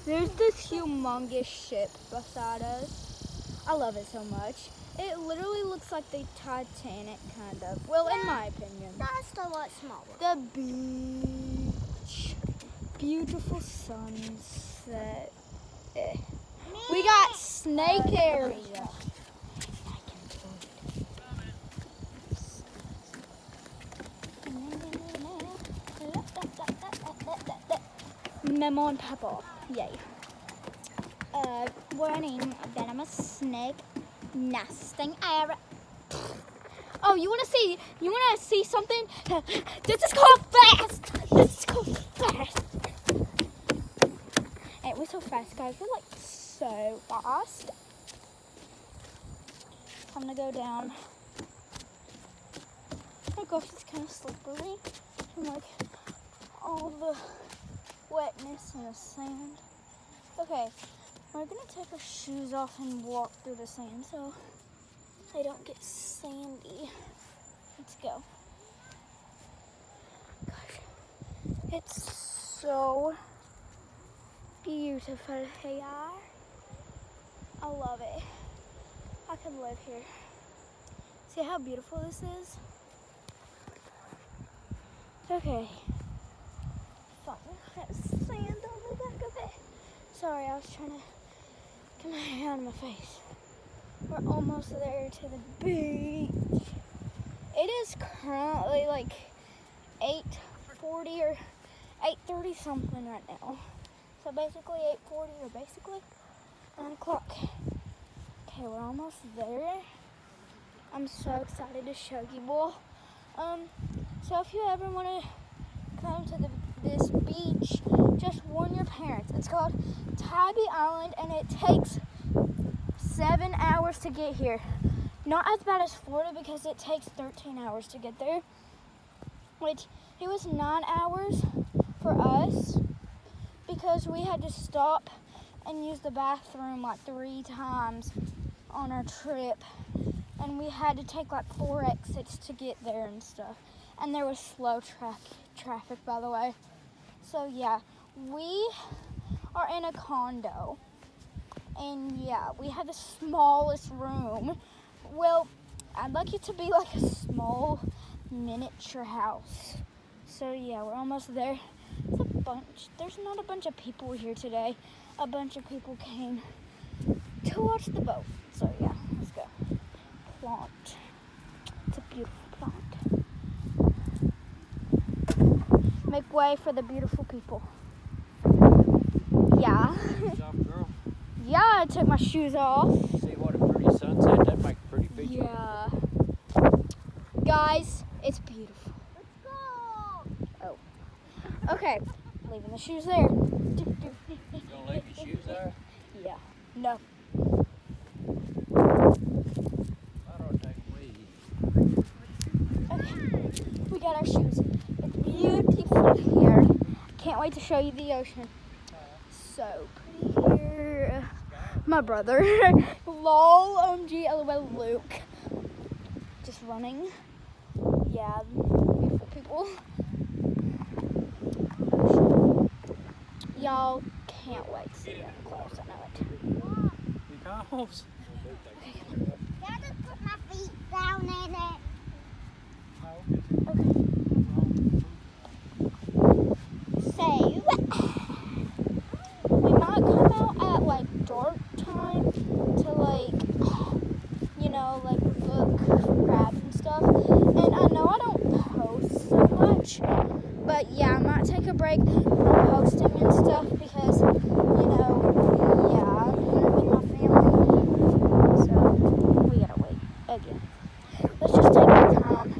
There's this humongous ship beside us. I love it so much. It literally looks like the Titanic, kind of. Well, in my opinion. That's a lot smaller. The beach. Beautiful sunset. We got snake area. Memo and Peppa. Yay. Warning, venomous snake nesting area. Oh, you wanna see something? This is called fast! This is called fast! Ain't we so fast, guys? We're like so fast. I'm gonna go down. Oh my gosh, it's kind of slippery. And like all the wetness and the sand. Okay, we're gonna take our shoes off and walk through the sand so they don't get sandy. Let's go. Gosh, it's so beautiful here. I love it. I could live here. See how beautiful this is? Okay. Fun. There's sand on the back of it. Sorry, I was trying to get my hair out of my face. We're almost there to the beach. It is currently like 8:40 or 8:30 something right now. So basically 8:40 or basically 9 o'clock. Okay, we're almost there. I'm so excited to show you all. So if you ever want to come to this beach, just warn your parents. It's called Tybee Island and it takes 7 hours to get here. Not as bad as Florida because it takes 13 hours to get there. Which it was 9 hours for us because we had to stop and use the bathroom like 3 times on our trip. And we had to take like 4 exits to get there and stuff. And there was slow traffic, by the way. So yeah, we are in a condo. And yeah, we have the smallest room. Well, I'd like it to be like a small miniature house. So yeah, we're almost there. There's not a bunch of people here today. A bunch of people came to watch the boat. So yeah, let's go. Plant. It's a beautiful plant. Make way for the beautiful people. Yeah. Yeah, I took my shoes off. See what a pretty sunset. That makes a pretty picture. Yeah. Guys, it's beautiful. Let's go. Oh. Okay. Leaving the shoes there. You gonna leave your shoes there? Yeah. No. I don't take weed. Okay. We got our shoes. It's beautiful here. Can't wait to show you the ocean. So pretty here. My brother. Lol, OMG, LOL, Luke. Just running. Yeah, beautiful people. Y'all can't wait to see it up close, I know it. Because I just put my feet down in it. So, we might come out at like dark time to like, you know, like look for crabs and stuff. And I know I don't post so much, but yeah, I might take a break from posting and stuff because, you know, yeah, I'm here with my family. So, we gotta wait again. Let's just take the time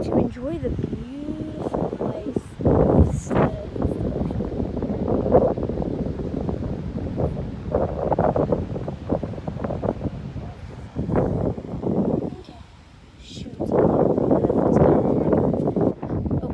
to enjoy the beautiful place instead. Okay, shoes. Let's go. Oh.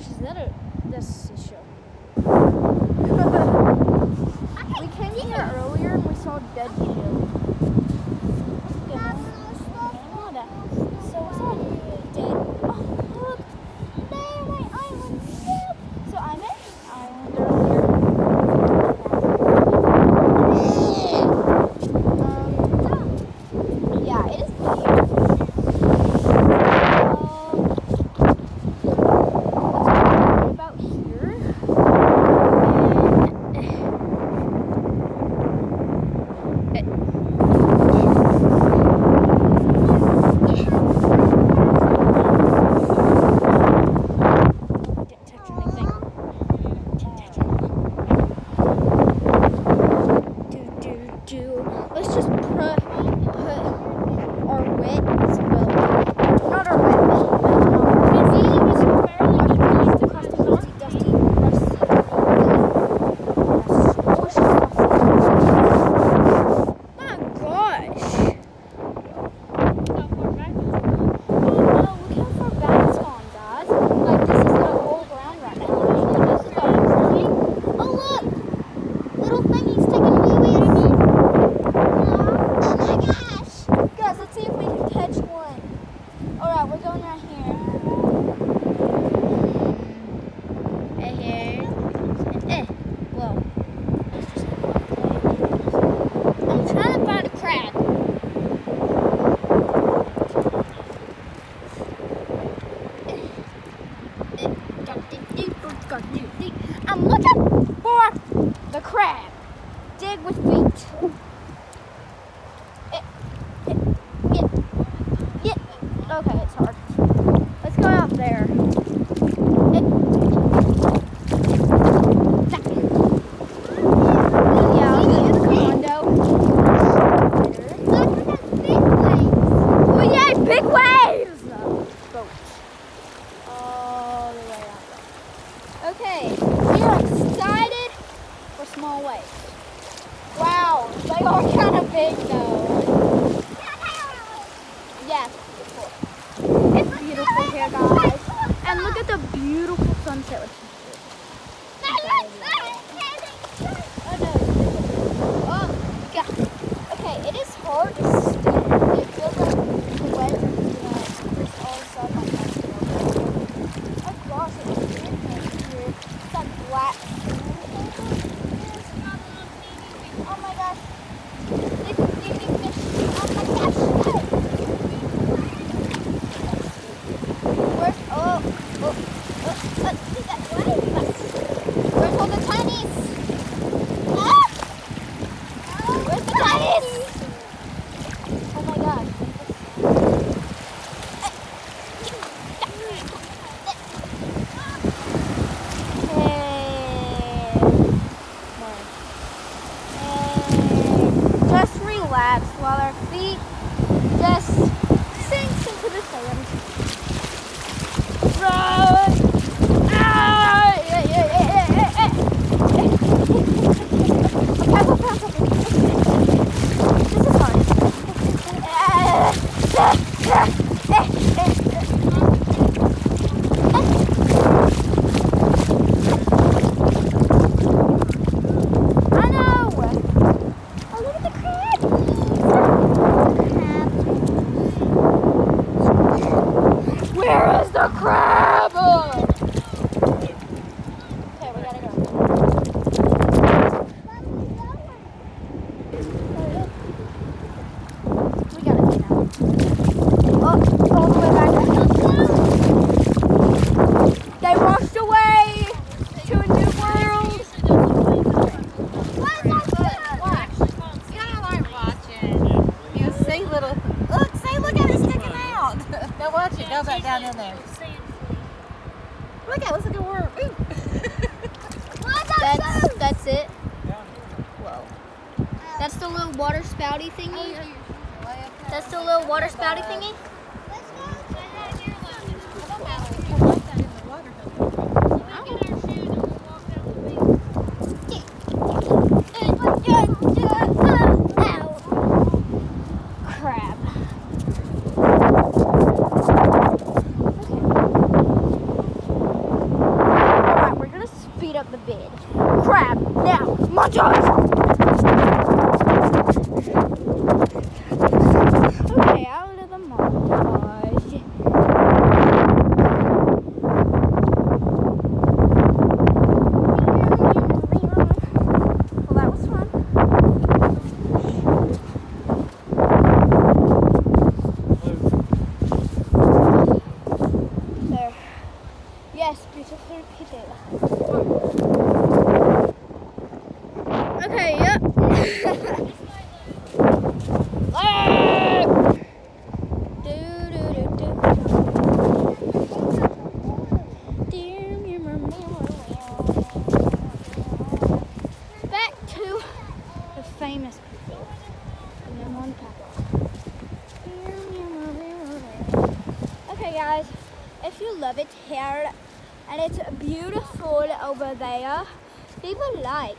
gosh, is that a show? We came here earlier and we saw a dead kid. So we saw a dead. Oh, look, there, my island. So I'm at the island earlier. Yeah, it is big. About here. Let's just put our wet, well, not our wet, but dusty, rusty, my gosh. Oh no, look how far back it's gone, guys. Like, this is the whole ground right now. This is the whole thing. Oh look! Little thingy's taking me with. Oh my gosh! Guys, let's see if we can catch one. Alright, we're going right here. Right here. Whoa. I'm trying to find a crab. I'm looking for the crab. Dig with feet. Okay, it's hard. Let's go out there. Yeah, I'll get in the condo. Look at the big waves! Oh yeah, big waves! Boat. All the way out there. Okay, we are excited for small waves. Wow, they are kind of big though. Yes, it's beautiful here, guys. And look at the beautiful sunset. Oh, God. Okay, it is hard to stand. It feels like the weather is going to push all the sun like that. Oh, gosh, it's beautiful here. It's like black. Oh, my gosh. It's a teeny fish. Oh, my gosh. Where's all the tinies? Ah! Where's the tinies? Oh my god. Just relax while our feet just sinks into the sand. Run! This is hard. I know. Oh, look at the crab. Where is the crab? Okay, we gotta go. We gotta get out. Oh, all the way back. They washed away to a new world. You see little, look at it sticking out. Now watch it, go back down in there. Look at it, looks like a worm. Ooh. That's it. Whoa. That's the little water spouty thingy. That's the little water spouty thingy. Crab. just repeat it. Okay, yep. Back to the famous people. And then one okay, guys, if you love it here and it's beautiful over there, leave a like,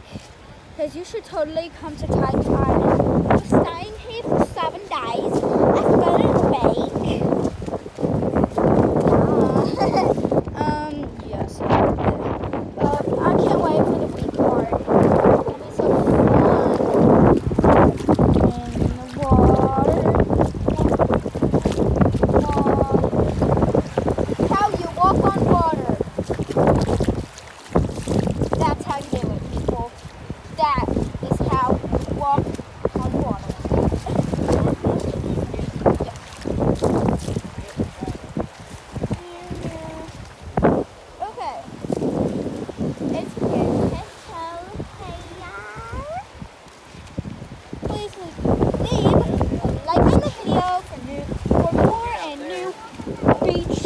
because you should totally come to Titan Island. We're staying here for 7 days. I've got a bake. Yes. I can't wait for the week part. It'll be so fun. In the water. How you walk on water. That's how you do it, people. That is how you walk on water. Okay. It's getting please leave a like on the video for more and new beach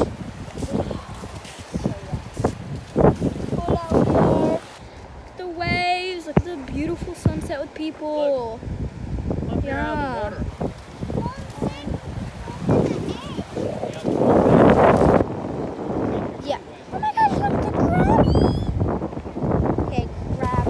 pull out here. The waves, look at the beautiful sunset with people. Look here out Yeah. the water. Yeah. Oh my gosh, look at the crab. Okay, crab.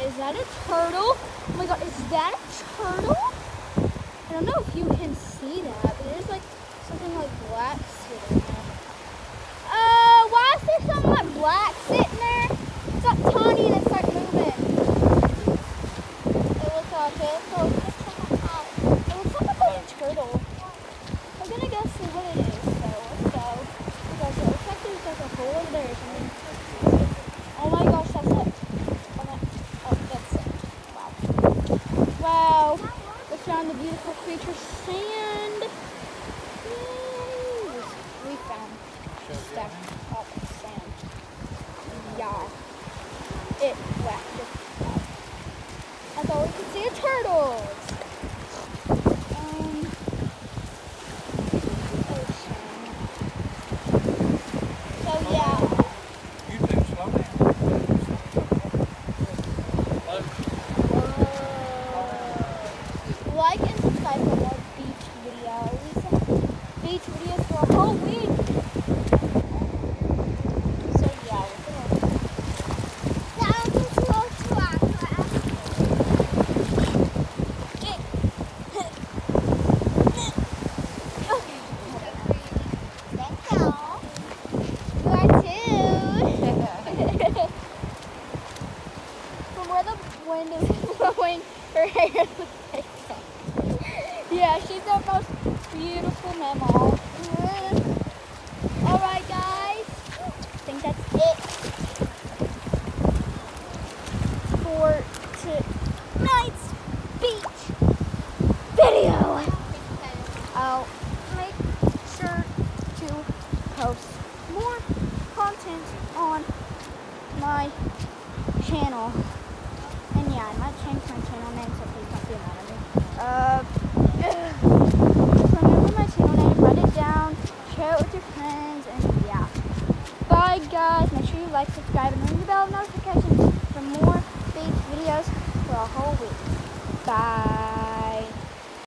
Is that a turtle? Oh my god, is that a turtle? I don't know if you can see that, but there's like something like black sitting there. Why is there something like black sitting there? It's like tiny and it's like moving. It looks like it. So it looks like a turtle. I'm gonna go see what it is, so let's go. Because it looks like there's like a hole over there or something. Oh my gosh, that's it. Wow, we found the beautiful creature sand. Yay. We found stuff up sand. Yeah. It whacked us. I thought we could see a turtle. So yeah. You do slow down. Like and subscribe for more beach videos. Beach videos for a whole week. So yeah, from where the wind is blowing, her hair looks like that. Yeah, she's the most beautiful mammal. Alright guys, I think that's it for tonight's beach video. I'll make sure to post more content on my channel. And yeah, I might change my channel name, so please don't feel mad at me. Just remember my channel name, write it down, share it with your friends, and yeah. Bye guys, make sure you like, subscribe, and ring the bell notifications for more beach videos for a whole week. Bye.